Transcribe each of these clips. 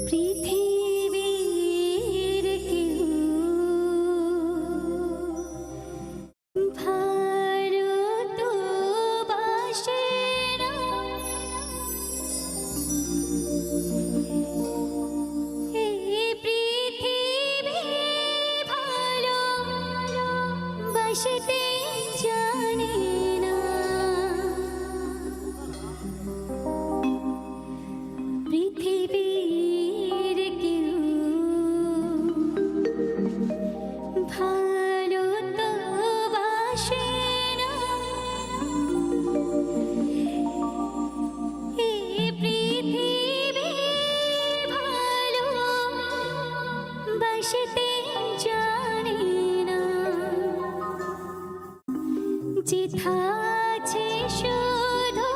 পৃথিবীর কেউ ভারতবাসে না, এই পৃথিবী ভালোবাসতে জানে না। পৃথিবীর কেউ ভারতবাসে না, এই পৃথিবী ভালোবাসতে জানে না। যেথা আছে শুধু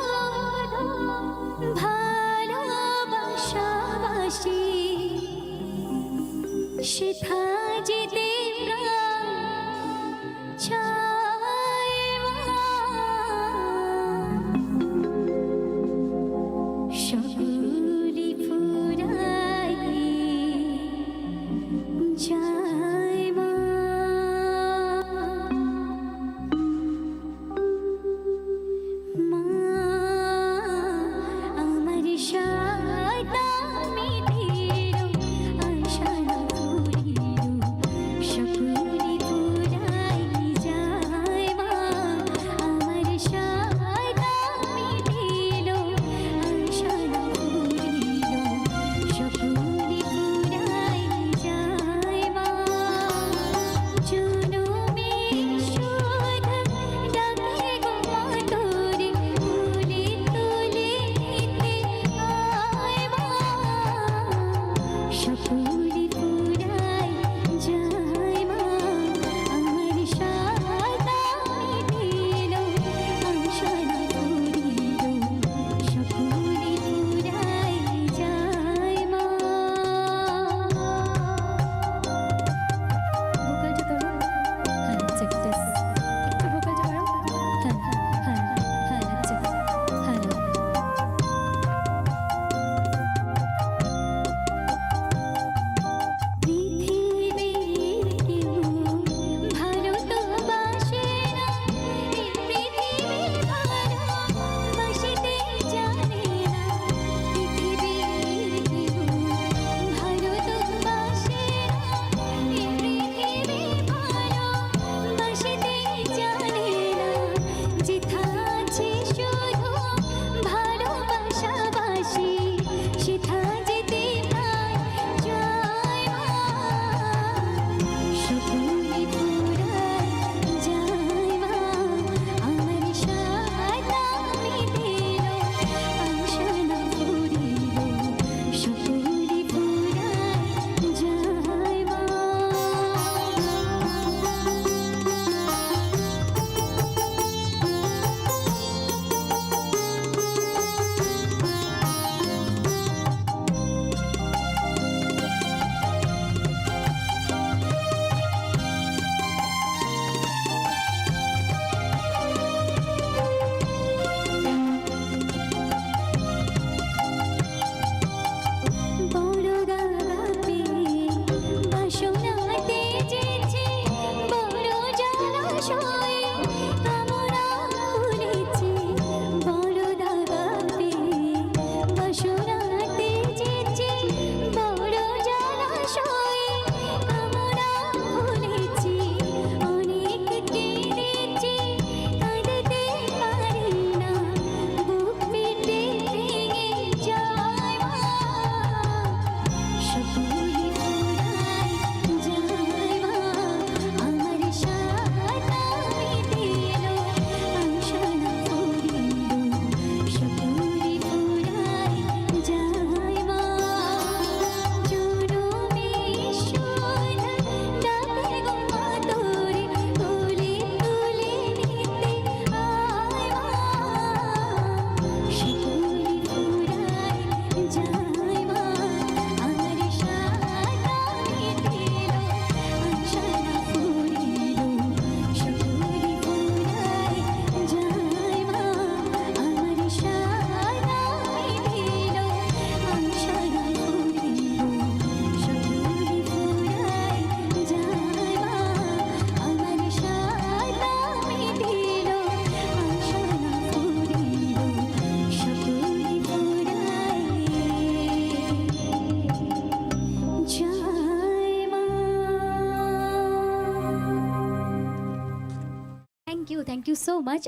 ভালোবাসাবাসি, সেথা যেতে প্রাণ চায় মা। সকলে ফুরাই যায় মা। মা আমার সাদা মিঠির আশা না করিল, সকলে ফুরাই যায় মা। আমার সাদা মিঠির আশা না করিল, সকলে ফুরাই যায় মা। জনমে শুধু ডাকে গো মা তোরে, তুলে তুলে নিতে থ্যাংক ইউ সো মাচ।